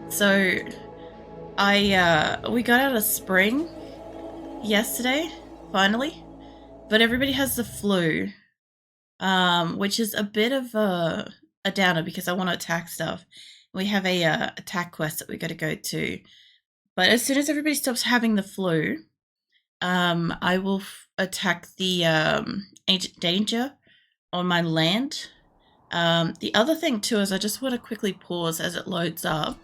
So we got out of spring yesterday, finally, but everybody has the flu, which is a bit of a downer because I want to attack stuff. We have a attack quest that we got to go to, but as soon as everybody stops having the flu, I will attack the ancient danger on my land. The other thing too is I just want to quickly pause as it loads up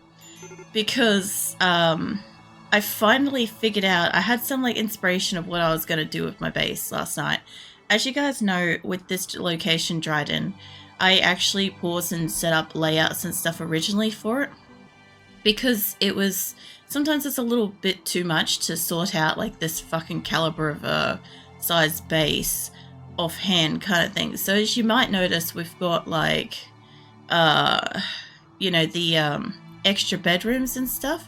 because I finally figured out I had some like inspiration of what I was going to do with my base last night. As you guys know, with this location, Dryden, I actually paused and set up layouts and stuff originally for it because it was sometimes it's a little bit too much to sort out like this fucking caliber of a size base offhand kind of thing. So as you might notice, we've got like the extra bedrooms and stuff.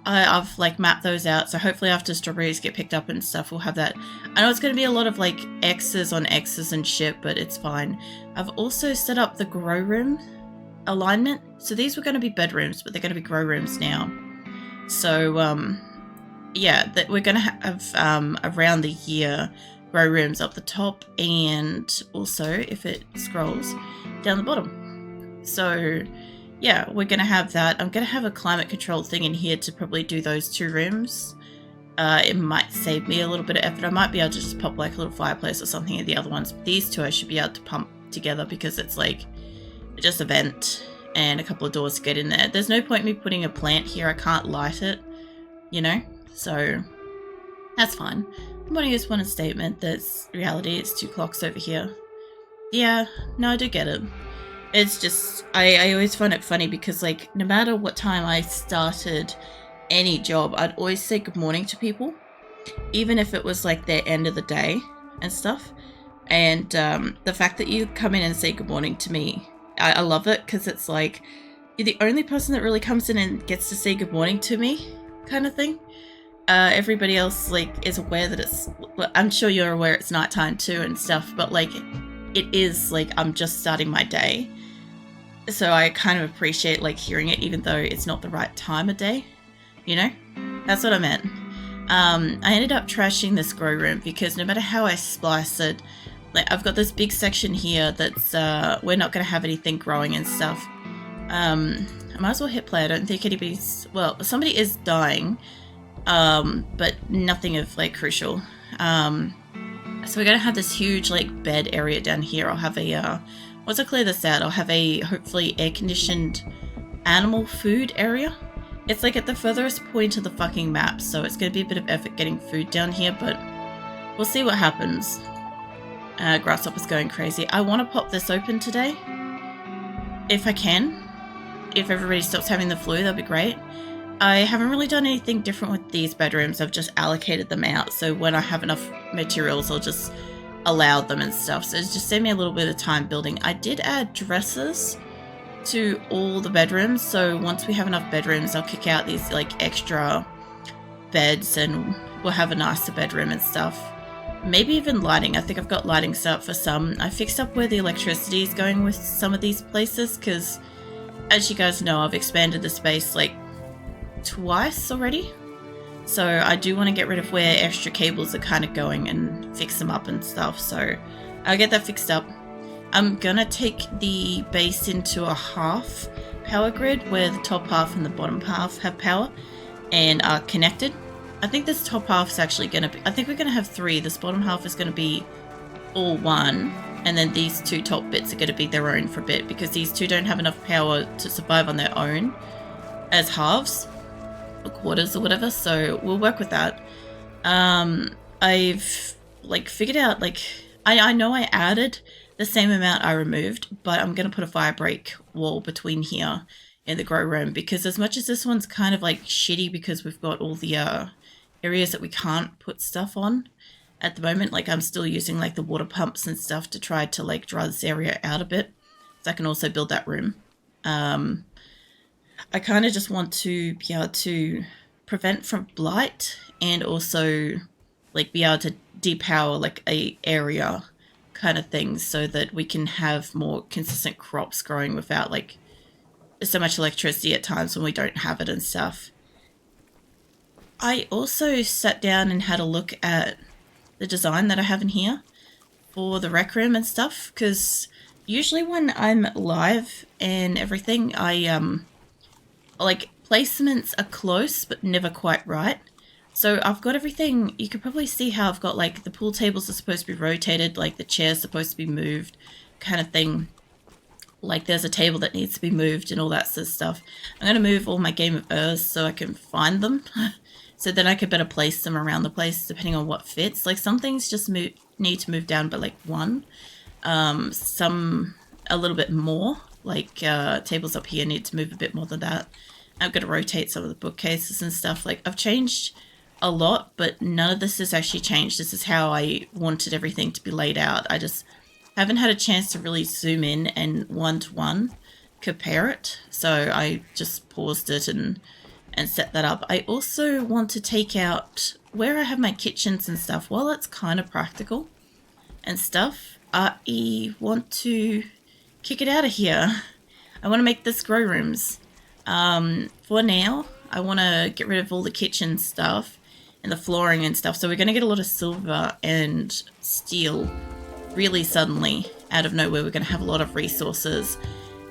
I've like mapped those out, so hopefully after strawberries get picked up and stuff, we'll have that. I know it's going to be a lot of like X's on X's and shit, but it's fine. I've also set up the grow room alignment. So these were going to be bedrooms, but they're going to be grow rooms now. So yeah, that we're going to have around the year grow rooms up the top, and also if it scrolls down the bottom. So yeah, we're going to have that. I'm going to have a climate control thing in here to probably do those 2 rooms. It might save me a little bit of effort. I might be able to just pop like a little fireplace or something in the other ones. But these 2 I should be able to pump together because it's like just a vent and a couple of doors to get in there. There's no point in me putting a plant here. I can't light it, you know? So that's fine. I'm going to use one statement that's reality. It's 2 clocks over here. Yeah, no, I do get it. It's just, I always find it funny because, like, no matter what time I started any job, I'd always say good morning to people, even if it was, like, their end of the day and stuff. And the fact that you come in and say good morning to me, I love it because it's like, you're the only person that really comes in and gets to say good morning to me kind of thing. Everybody else, like, is aware that it's, I'm sure you're aware it's nighttime too and stuff, but, like, it is, like, I'm just starting my day. So I kind of appreciate like hearing it even though it's not the right time of day, you know? That's what I meant. I ended up trashing this grow room because no matter how I splice it, like I've got this big section here that's we're not going to have anything growing and stuff. I might as well hit play. I don't think anybody's, well, somebody is dying, but nothing of like crucial. So we're going to have this huge like bed area down here. I'll have a once I clear this out, I'll have a hopefully air-conditioned animal food area. It's like at the furthest point of the fucking map, so it's going to be a bit of effort getting food down here, but we'll see what happens. Grasshopper's going crazy. I want to pop this open today, if I can. If everybody stops having the flu, that'd be great. I haven't really done anything different with these bedrooms. I've just allocated them out, so when I have enough materials, I'll just allowed them and stuff, so it's just saved me a little bit of time building. I did add dressers to all the bedrooms, so once we have enough bedrooms, I'll kick out these like extra beds and we'll have a nicer bedroom and stuff. Maybe even lighting. I think I've got lighting set up for some. I fixed up where the electricity is going with some of these places because, as you guys know, I've expanded the space like twice already. So I do want to get rid of where extra cables are kind of going and fix them up and stuff. So I'll get that fixed up. I'm going to take the base into a half power grid where the top half and the bottom half have power and are connected. I think this top half is actually going to be, I think we're going to have 3. This bottom half is going to be all 1. And then these 2 top bits are going to be their own for a bit because these 2 don't have enough power to survive on their own as halves. Or quarters or whatever, so we'll work with that. I've like figured out like I know I added the same amount I removed, but I'm gonna put a fire break wall between here and the grow room because as much as this one's kind of like shitty because we've got all the areas that we can't put stuff on at the moment, like I'm still using like the water pumps and stuff to try to like dry this area out a bit so I can also build that room. I kind of just want to be able to prevent from blight and also like be able to depower like a area kind of thing so that we can have more consistent crops growing without like so much electricity at times when we don't have it and stuff. I also sat down and had a look at the design that I have in here for the rec room and stuff, because usually when I'm live and everything, I like placements are close but never quite right. So I've got everything. You can probably see how I've got like the pool tables are supposed to be rotated, like the chair's supposed to be moved, kind of thing. Like there's a table that needs to be moved and all that sort of stuff. I'm going to move all my Game of Earths so I can find them. So then I could better place them around the place depending on what fits. Like some things just need to move down by like one. Some a little bit more. Like tables up here need to move a bit more than that. I'm going to rotate some of the bookcases and stuff. Like I've changed a lot, but none of this has actually changed. This is how I wanted everything to be laid out. I just haven't had a chance to really zoom in and one-to-one compare it. So I just paused it and set that up. I also want to take out where I have my kitchens and stuff. While it's kind of practical and stuff, I want to kick it out of here. I want to make this grow rooms. For now, I want to get rid of all the kitchen stuff and the flooring and stuff. So we're going to get a lot of silver and steel really suddenly out of nowhere. We're going to have a lot of resources.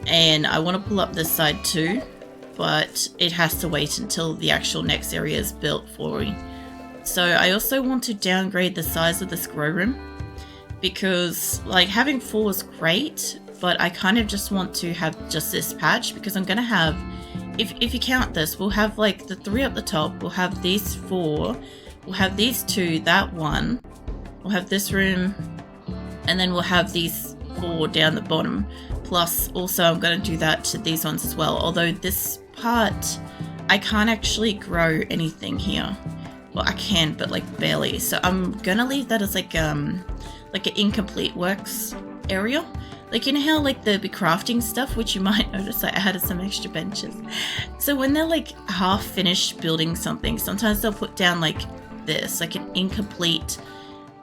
And I want to pull up this side too, but it has to wait until the actual next area is built for me. So I also want to downgrade the size of this grow room, because like having 4 is great, but I kind of just want to have just this patch, because I'm going to have, if you count this, we'll have like the 3 up the top, we'll have these 4, we'll have these 2, that 1, we'll have this room, and then we'll have these 4 down the bottom. Plus also I'm going to do that to these ones as well, although this part I can't actually grow anything here. Well, I can, but like barely. So I'm gonna leave that as like an incomplete works area. Like, you know how like the crafting stuff, which you might notice I added some extra benches. So when they're like half finished building something, sometimes they'll put down like this, like an incomplete,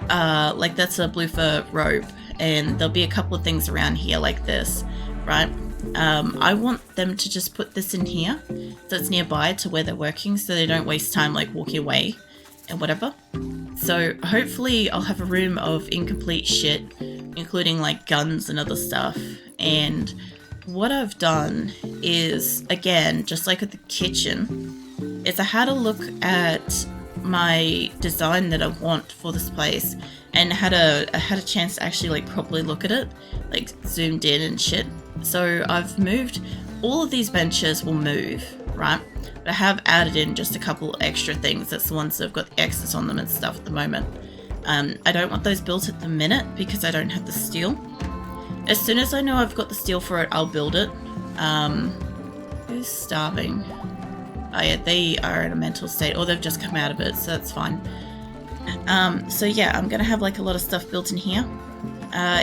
like that's a blue fur robe, and there'll be a couple of things around here like this, right? I want them to just put this in here so it's nearby to where they're working, so they don't waste time like walking away and whatever. So hopefully I'll have a room of incomplete shit, including like guns and other stuff. And what I've done is, again, just like with the kitchen, is I had a look at my design that I want for this place, and I had a chance to actually like properly look at it, like zoomed in and shit. So I've moved, all of these benches will move, right? But I have added in just a couple extra things. That's the ones that have got the X's on them and stuff at the moment. I don't want those built at the minute because I don't have the steel. As soon as I know I've got the steel for it, I'll build it. Who's starving? Oh yeah, they are in a mental state, or they've just come out of it, so that's fine. So yeah, I'm gonna have like a lot of stuff built in here.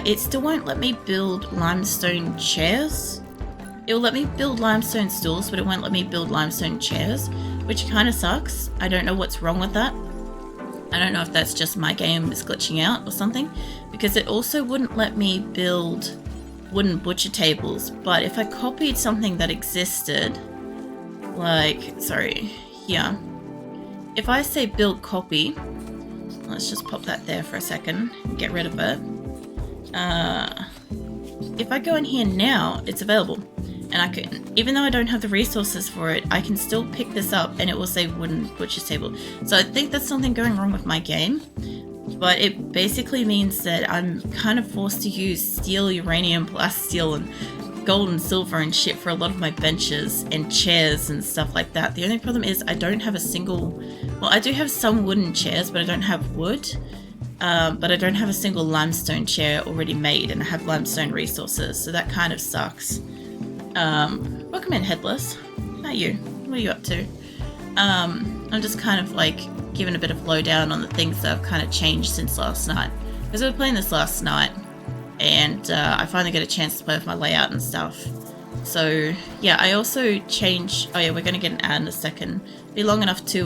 It still won't let me build limestone chairs. It will let me build limestone stools, but it won't let me build limestone chairs, which kind of sucks. I don't know what's wrong with that. I don't know if that's just my game is glitching out or something, because it also wouldn't let me build wooden butcher tables. But if I copied something that existed, like, sorry, here. If I say build copy, let's just pop that there for a second and get rid of it. If I go in here now, it's available. And I can, even though I don't have the resources for it, I can still pick this up and it will say wooden butcher's table. So I think there's something going wrong with my game. But it basically means that I'm kind of forced to use steel, uranium, plasteel, and gold and silver and shit for a lot of my benches and chairs and stuff like that. The only problem is I don't have a single... Well, I do have some wooden chairs, but I don't have wood. But I don't have a single limestone chair already made, and I have limestone resources, so that kind of sucks. Welcome in, Headless. How are you? What are you up to? I'm just kind of like giving a bit of lowdown on the things that have kind of changed since last night. Because we were playing this last night, and I finally got a chance to play with my layout and stuff. So yeah, I also changed... Oh yeah, we're going to get an ad in a second. Be long enough to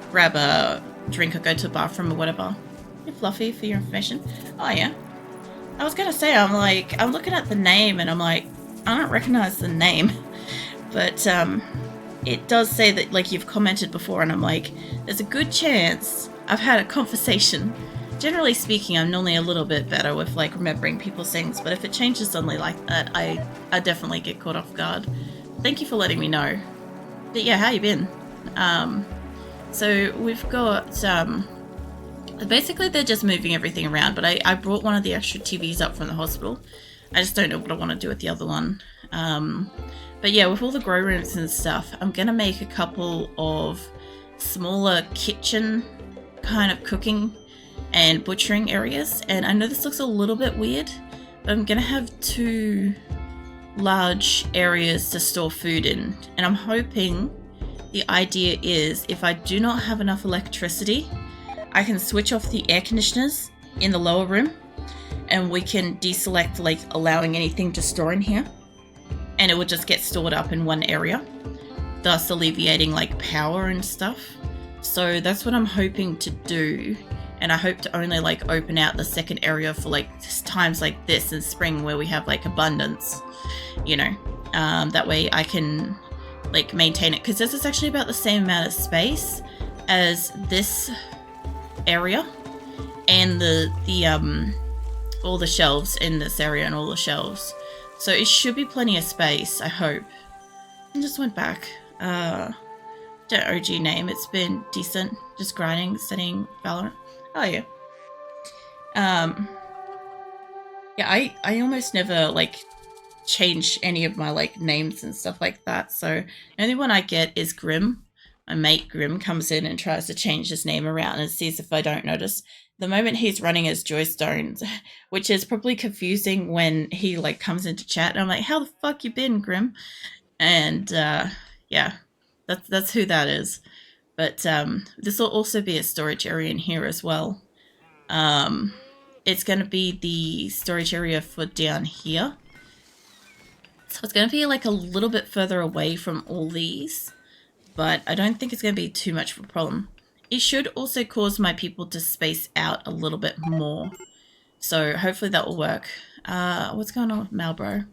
grab a drink or go to the bathroom or whatever. Hey, Fluffy, for your information. Oh yeah. I was going to say, I'm looking at the name and I'm like, I don't recognize the name. But it does say that, like, you've commented before, and I'm like, there's a good chance I've had a conversation. Generally speaking, I'm normally a little bit better with, like, remembering people's things, but if it changes suddenly like that, I definitely get caught off guard. Thank you for letting me know. But yeah, how you been? So we've got, basically they're just moving everything around, but I brought one of the extra TVs up from the hospital. I just don't know what I want to do with the other one. But yeah, with all the grow rooms and stuff, I'm going to make a couple of smaller kitchen kind of cooking and butchering areas. And I know this looks a little bit weird, but I'm going to have 2 large areas to store food in. And I'm hoping the idea is if I do not have enough electricity, I can switch off the air conditioners in the lower room and we can deselect, like, allowing anything to store in here. And it will just get stored up in one area, thus alleviating, like, power and stuff. So that's what I'm hoping to do. And I hope to only, like, open out the second area for, like, times like this in spring where we have, like, abundance, you know. That way I can, like, maintain it. Because this is actually about the same amount of space as this area and the all the shelves in this area and all the shelves. So it should be plenty of space, I hope. I just went back. The OG name, it's been decent. Just grinding, studying Valorant. Oh yeah. Yeah, I almost never, like, change any of my, like, names and stuff like that. So the only one I get is Grim. My mate Grim comes in and tries to change his name around and sees if I don't notice. The moment he's running as Joystones, which is probably confusing when he, like, comes into chat and I'm like, how the fuck you been, Grim? And yeah, that's who that is. But this will also be a storage area in here as well. It's going to be the storage area for down here. So it's going to be, like, a little bit further away from all these, but I don't think it's going to be too much of a problem. It should also cause my people to space out a little bit more. So hopefully that will work. What's going on with Malbro?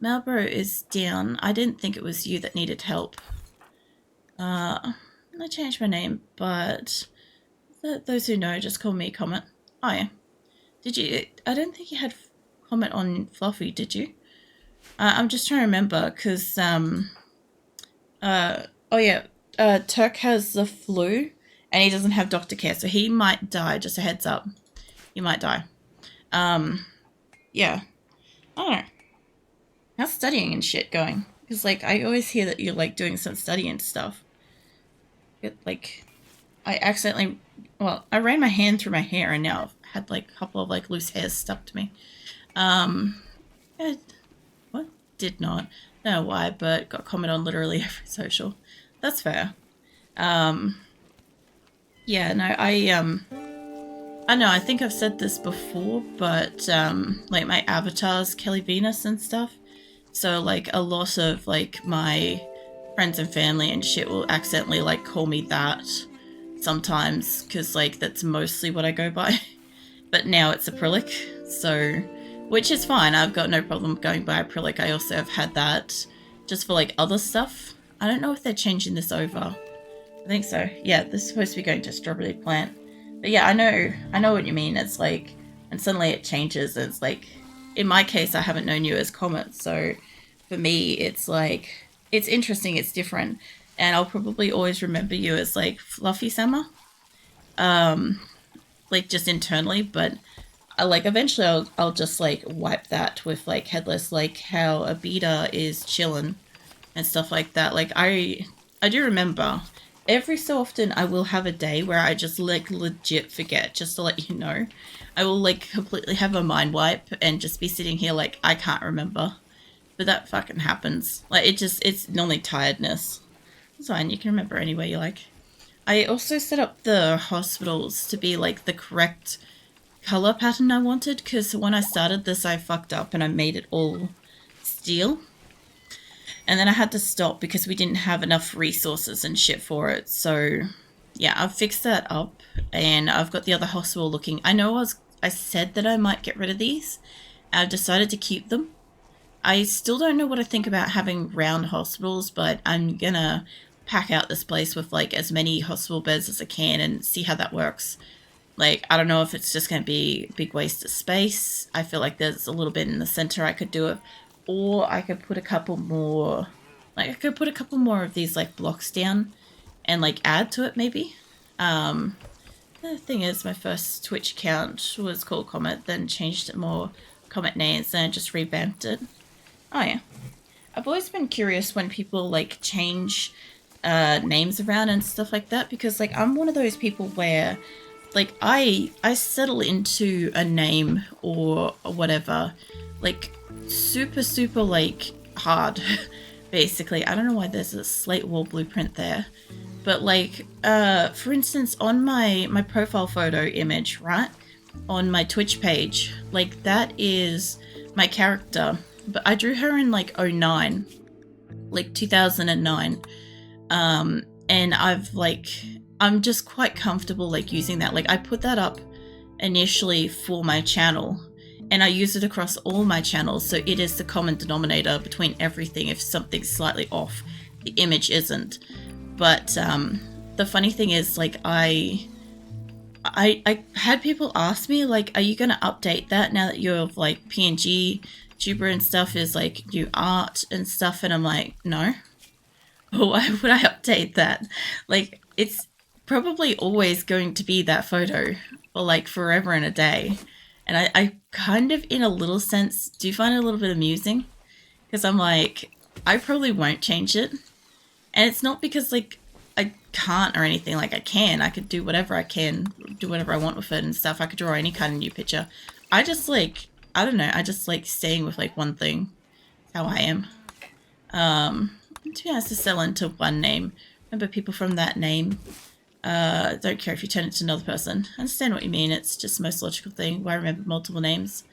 Malbro is down. I didn't think it was you that needed help. I changed my name, but those who know just call me Comet. Oh yeah. Did you? I don't think you had Comet on Fluffy, did you? I'm just trying to remember, because, oh yeah, Turk has the flu, and he doesn't have doctor care, so he might die, just a heads up. He might die. Yeah. I don't know. How's studying and shit going? Because, like, I always hear that you're, like, doing some studying stuff. Like, I accidentally, well, I ran my hand through my hair, and now I've had, like, a couple of, like, loose hairs stuck to me. What? Did not. Don't know why, but got comment on literally every social. That's fair. Yeah, no, I know, I think I've said this before, but, like, my avatar's Kelly Venus and stuff. So, like, a lot of, like, my friends and family and shit will accidentally, like, call me that sometimes, because, like, that's mostly what I go by. But now it's acrylic, so, which is fine. I've got no problem going by acrylic. I also have had that just for, like, other stuff. I don't know if they're changing this over. I think so. Yeah, this is supposed to be going to strawberry plant. But yeah, I know what you mean. It's like, and suddenly it changes. It's like, in my case, I haven't known you as Comet, so for me, it's like, it's interesting, it's different, and I'll probably always remember you as, like, Fluffy Summer, like, just internally, but like, eventually I'll just, like, wipe that with, like, Headless, like how Abita is chillin' and stuff like that. Like, I do remember every so often I will have a day where I just, like, legit forget, just to let you know. I will, like, completely have a mind wipe and just be sitting here like, I can't remember. But that fucking happens. Like, it's normally tiredness. It's fine, you can remember any way you like. I also set up the hospitals to be, like, the correct color pattern I wanted, because when I started this, I fucked up and I made it all steel. And then I had to stop because we didn't have enough resources and shit for it. So, yeah, I've fixed that up, and I've got the other hospital looking. I know I said that I might get rid of these. I've decided to keep them. I still don't know what I think about having round hospitals, but I'm gonna pack out this place with like as many hospital beds as I can and see how that works. Like, I don't know if it's just going to be a big waste of space. I feel like there's a little bit in the center I could do it. Or I could put a couple more, like I could put a couple more of these like blocks down and like add to it maybe. The thing is, my first Twitch account was called Comet, then changed it more Comet names, and just revamped it. Oh yeah. I've always been curious when people like change names around and stuff like that, because like I'm one of those people where like I settle into a name or whatever like super like hard basically. I don't know why there's a slate wall blueprint there, but like for instance on my profile photo image, right, on my Twitch page, like that is my character, but I drew her in like 09, like 2009, and I'm just quite comfortable like using that. Like I put that up initially for my channel and I use it across all my channels, so it is the common denominator between everything. If something's slightly off, the image isn't. But the funny thing is, like I had people ask me like, are you gonna update that now that you're like PNG tuber and stuff is like new art and stuff? And I'm like, no. Why would I update that? Like, it's probably always going to be that photo for like forever and a day. And I kind of, in a little sense, do find it a little bit amusing, because I'm like, I probably won't change it. And it's not because like I can't or anything. Like I can. I could do whatever I can, do whatever I want with it and stuff. I could draw any kind of new picture. I just like, I don't know, I just like staying with like one thing. How I am. To be honest, to sell into one name. Remember people from that name. Don't care if you turn it to another person. I understand what you mean. It's just the most logical thing. Why remember multiple names?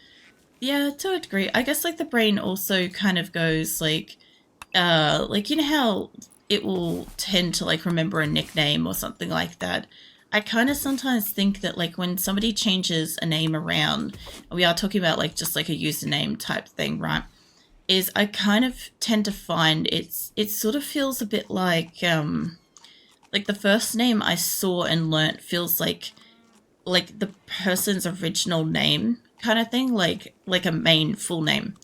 Yeah, to a degree. I guess like the brain also kind of goes like you know how it will tend to like remember a nickname or something like that. I kind of sometimes think that like when somebody changes a name around, we are talking about like just like a username type thing, right? Is I kind of tend to find it sort of feels a bit like the first name I saw and learnt feels like the person's original name kind of thing, like a main full name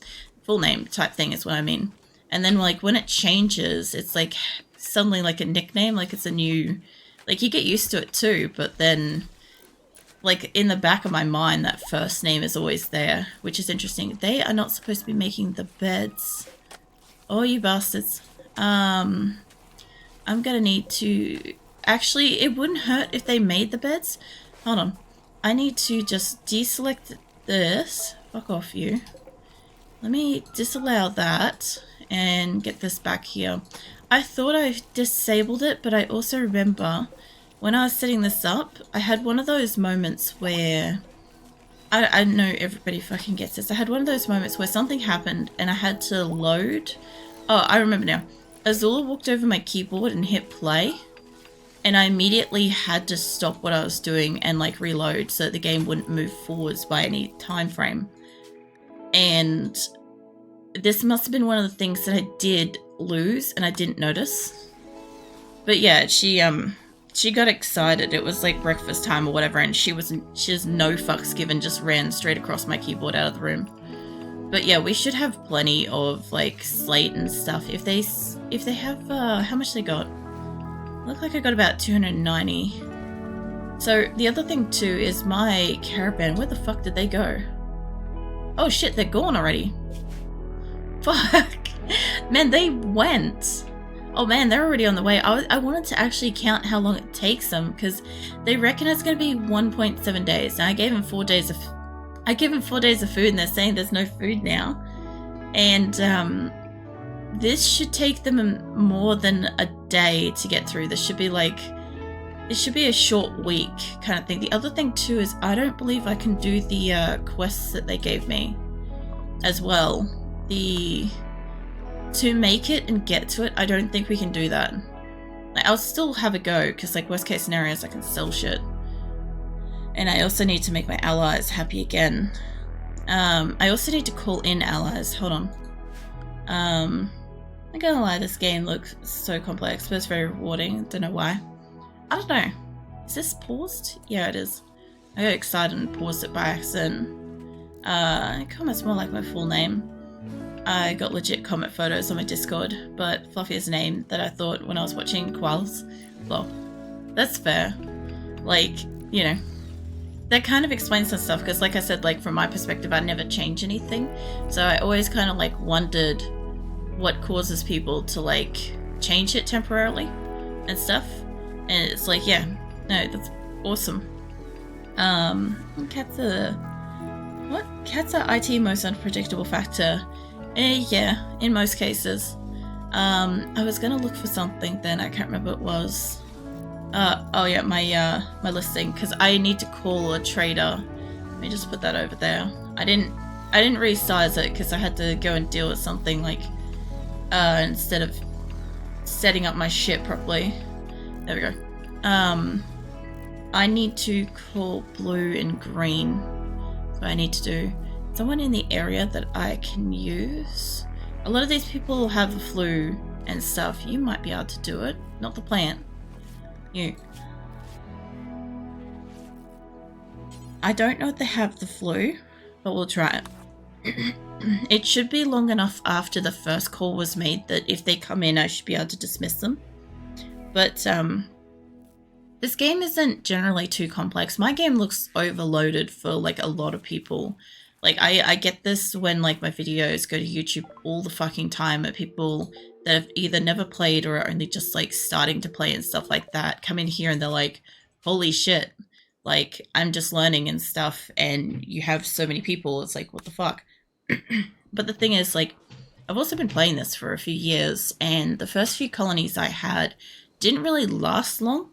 type thing is what I mean. And then like when it changes, it's like suddenly like a nickname, like it's a new, like you get used to it too, but then like in the back of my mind, that first name is always there, which is interesting. They are not supposed to be making the beds. Oh, you bastards. I'm gonna need to... Actually, it wouldn't hurt if they made the beds. Hold on. I need to just deselect this. Fuck off, you. Let me disallow that and get this back here. I thought I disabled it, but I also remember when I was setting this up, I had one of those moments where... I know everybody fucking gets this. I had one of those moments where something happened and I had to load. Oh, I remember now. Azula walked over my keyboard and hit play, and I immediately had to stop what I was doing and like reload so that the game wouldn't move forwards by any time frame. And this must have been one of the things that I did lose and I didn't notice. But yeah, she got excited. It was like breakfast time or whatever, and she has no fucks given, just ran straight across my keyboard out of the room. But yeah, we should have plenty of like slate and stuff. If they have, how much they got? Look like I got about 290. So the other thing too is my caravan. Where the fuck did they go? Oh shit, they're gone already. Fuck. Man, they went. Oh man, they're already on the way. I wanted to actually count how long it takes them, because they reckon it's going to be 1.7 days. Now I gave them 4 days of food, and they're saying there's no food now. And this should take them more than a day to get through. This should be like, it should be a short week kind of thing. The other thing too is I don't believe I can do the quests that they gave me as well. To make it and get to it, I don't think we can do that. Like, I'll still have a go, because like worst case scenarios I can sell shit. And I also need to make my allies happy again. I also need to call in allies. Hold on. I'm not gonna lie, this game looks so complex, but it's very rewarding. Don't know why. I don't know. Is this paused? Yeah, it is. I got excited and paused it by accident. Comment's more like my full name. I got legit comment photos on my Discord, but Fluffy's name that I thought when I was watching Koalas. Well, that's fair. Like, you know, that kind of explains some stuff, because like I said, like from my perspective, I never change anything. So I always kind of like wondered what causes people to like change it temporarily and stuff. And it's like, yeah, no, that's awesome. Cats are IT most unpredictable factor. Yeah, in most cases. I was gonna look for something then, I can't remember what it was. Oh yeah, my listing, because I need to call a trader. Let me just put that over there. I didn't resize it because I had to go and deal with something like instead of setting up my ship properly. There we go. I need to call blue and green. So I need to do someone in the area that I can use. A lot of these people have the flu and stuff. You might be able to do it, not the plant. You. I don't know if they have the flu, but we'll try it. It should be long enough after the first call was made that if they come in, I should be able to dismiss them. But this game isn't generally too complex. My game looks overloaded for like a lot of people. Like I get this when like my videos go to YouTube all the fucking time at people that have either never played or are only just like starting to play and stuff like that come in here and they're like, holy shit, like I'm just learning and stuff, and you have so many people, it's like, what the fuck. But the thing is, like, I've also been playing this for a few years, and the first few colonies I had didn't really last long.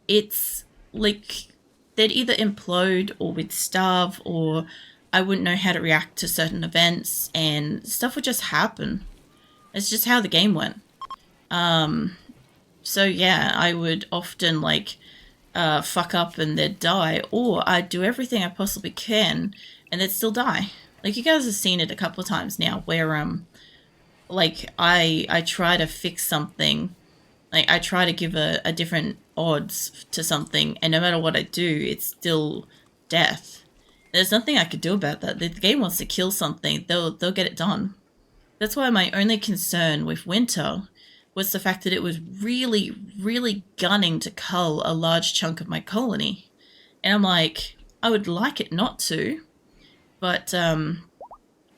It's like they'd either implode or we'd starve, or I wouldn't know how to react to certain events, and stuff would just happen. It's just how the game went. So yeah, I would often like fuck up and they'd die, or I'd do everything I possibly can and they'd still die. Like, you guys have seen it a couple of times now where like I try to fix something. Like, I try to give a different odds to something, and no matter what I do, it's still death. There's nothing I could do about that. The game wants to kill something, they'll get it done. That's why my only concern with Winter was the fact that it was really, really gunning to cull a large chunk of my colony. And I'm like, I would like it not to, but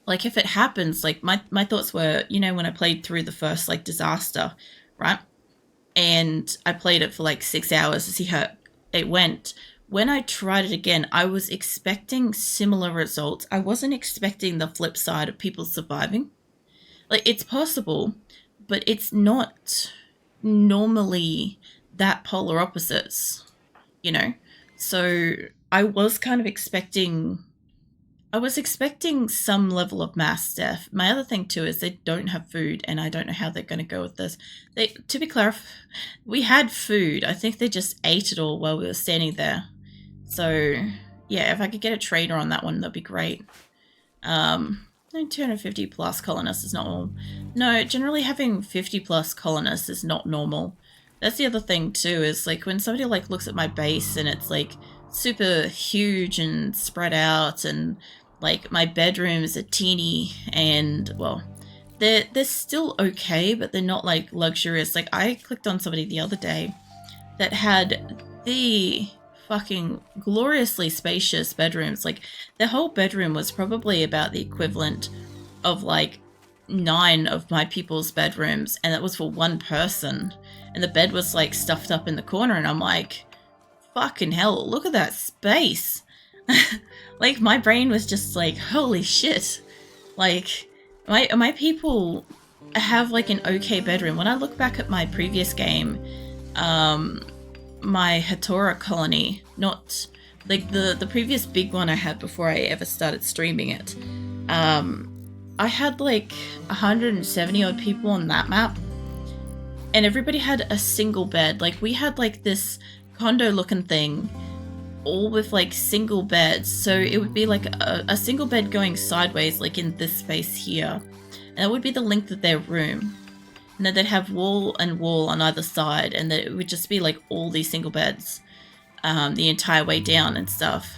like if it happens, like my thoughts were, you know, when I played through the first like disaster, right? And I played it for like 6 hours to see how it went. When I tried it again, I was expecting similar results. I wasn't expecting the flip side of people surviving. Like, it's possible, but it's not normally that polar opposites, you know? So I was kind of expecting some level of mass death. My other thing too is they don't have food, and I don't know how they're going to go with this. To be clear, we had food. I think they just ate it all while we were standing there. So yeah, if I could get a trader on that one, that'd be great. 250 plus colonists is not normal. No, generally having 50 plus colonists is not normal. That's the other thing too, is like when somebody like looks at my base and it's like super huge and spread out, and like my bedrooms are teeny, and well, they're still okay, but they're not like luxurious. Like, I clicked on somebody the other day that had the fucking gloriously spacious bedrooms. Like, their whole bedroom was probably about the equivalent of like 9 of my people's bedrooms, and that was for one person, and the bed was like stuffed up in the corner, and I'm like, fucking hell, look at that space. Like, my brain was just like, holy shit. Like, my people have like an okay bedroom. When I look back at my previous game, my Hatora colony, not like the previous big one I had before I ever started streaming it, I had like 170 odd people on that map, and everybody had a single bed. Like, we had like this condo looking thing, all with like single beds. So it would be like a single bed going sideways, like in this space here. And that would be the length of their room. And then they'd have wall and wall on either side, and then it would just be like all these single beds the entire way down and stuff.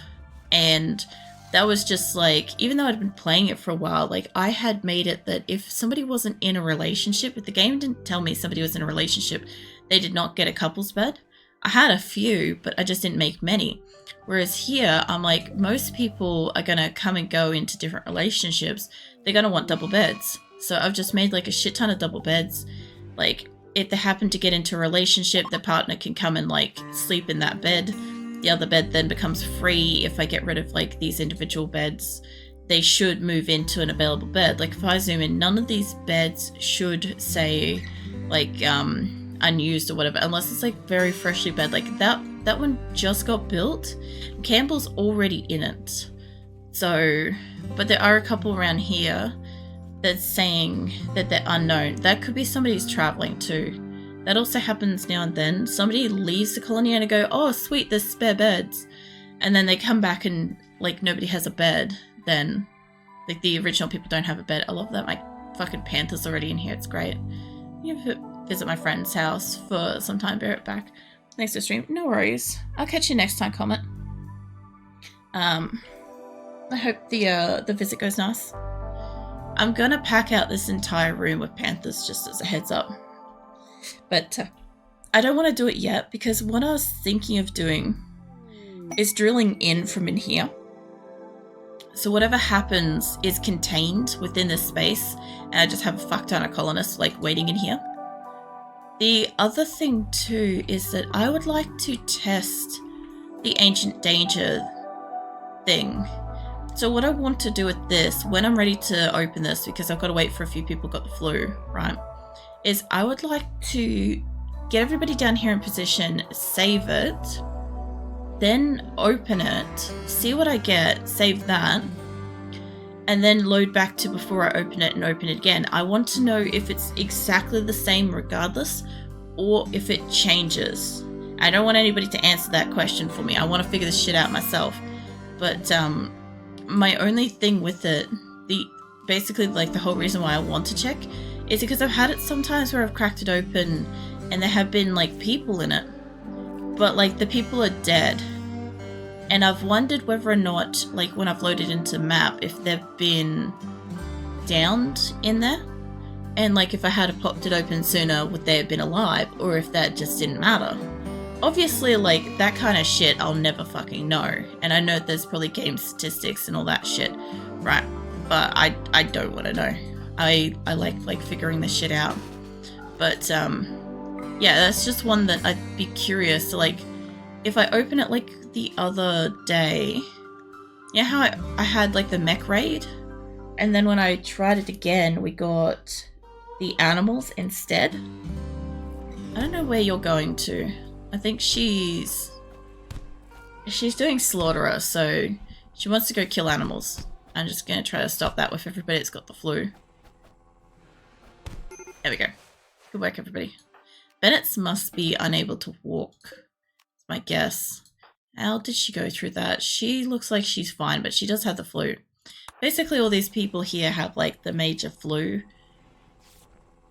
And that was just like, even though I'd been playing it for a while, like I had made it that if somebody wasn't in a relationship, if the game didn't tell me somebody was in a relationship, they did not get a couple's bed. I had a few, but I just didn't make many. Whereas here, I'm like, most people are going to come and go into different relationships. They're going to want double beds. So I've just made like a shit ton of double beds. Like if they happen to get into a relationship, the partner can come and like sleep in that bed. The other bed then becomes free. If I get rid of like these individual beds, they should move into an available bed. Like if I zoom in, none of these beds should say like unused or whatever, unless it's like very freshly bed. Like that one just got built. Campbell's already in it. So, but there are a couple around here that's saying that they're unknown. That could be somebody's traveling too. That also happens now and then. Somebody leaves the colony and they go, oh sweet, there's spare beds. And then they come back and like nobody has a bed. Then like the original people don't have a bed. I love that my fucking panther's already in here. It's great. You visit my friend's house for some time, bear it back. Thanks for stream. No worries. I'll catch you next time, Comet. I hope the visit goes nice. I'm gonna pack out this entire room with panthers just as a heads up. But I don't want to do it yet because what I was thinking of doing is drilling in from in here. So whatever happens is contained within this space, and I just have a fuck ton of colonists like waiting in here. The other thing too is that I would like to test the ancient danger thing. So what I want to do with this, when I'm ready to open this, because I've got to wait for a few people who got the flu, right, is I would like to get everybody down here in position, save it, then open it, see what I get, save that, and then load back to before I open it and open it again. I want to know if it's exactly the same regardless, or if it changes. I don't want anybody to answer that question for me. I want to figure this shit out myself. But my only thing with it, basically like the whole reason why I want to check, is because I've had it sometimes where I've cracked it open and there have been like people in it, but like the people are dead. And I've wondered whether or not, like when I've loaded into map, if they've been downed in there. And like if I had popped it open sooner, would they have been alive? Or if that just didn't matter. Obviously, like that kind of shit I'll never fucking know. And I know there's probably game statistics and all that shit, right? But I don't want to know. I like figuring this shit out. But yeah, that's just one that I'd be curious to, like, if I open it like the other day, you know how I had like the mech raid, and then when I tried it again we got the animals instead. I don't know where you're going to. I think she's doing slaughterer, so she wants to go kill animals. I'm just gonna try to stop that with everybody that's got the flu. There we go. Good work, everybody. Bennett's must be unable to walk. That's my guess. How did she go through that? She looks like she's fine, but she does have the flu. Basically, all these people here have like the major flu.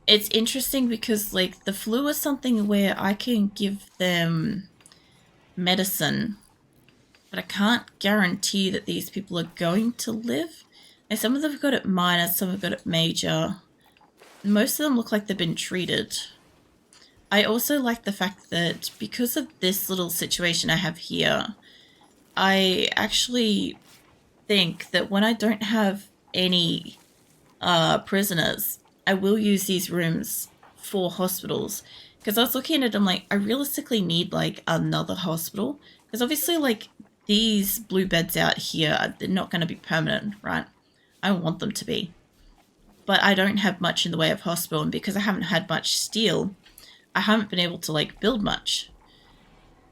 It's interesting because like the flu is something where I can give them medicine, but I can't guarantee that these people are going to live. And some of them have got it minor, some have got it major. Most of them look like they've been treated. I also like the fact that because of this little situation I have here, I actually think that when I don't have any prisoners, I will use these rooms for hospitals. Because I was looking at it, I'm like, I realistically need like another hospital. Because obviously like these blue beds out here, they're not going to be permanent, right? I want them to be. But I don't have much in the way of hospital, and because I haven't had much steel, I haven't been able to like build much.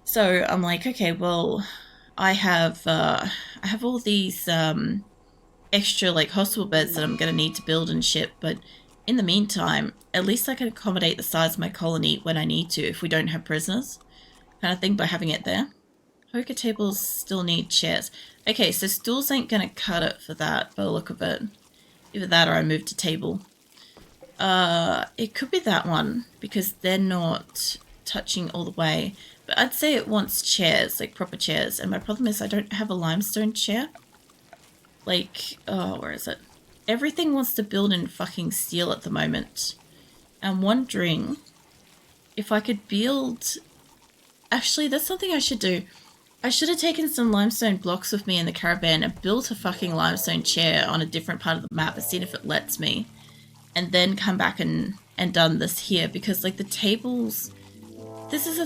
So I'm like, okay, well, I have all these extra like hospital beds that I'm gonna need to build and shit, but in the meantime, at least I can accommodate the size of my colony when I need to if we don't have prisoners, kind of thing, by having it there. Poker tables still need chairs. Okay, so stools ain't gonna cut it for that by the look of it. Either that or I move to table. It could be that one because they're not touching all the way. But I'd say it wants chairs, like proper chairs. And my problem is I don't have a limestone chair. Like, oh, where is it? Everything wants to build in fucking steel at the moment. I'm wondering if I could build... Actually, that's something I should do. I should have taken some limestone blocks with me in the caravan and built a fucking limestone chair on a different part of the map and seen if it lets me. And then come back and done this here because, like, the tables... This is a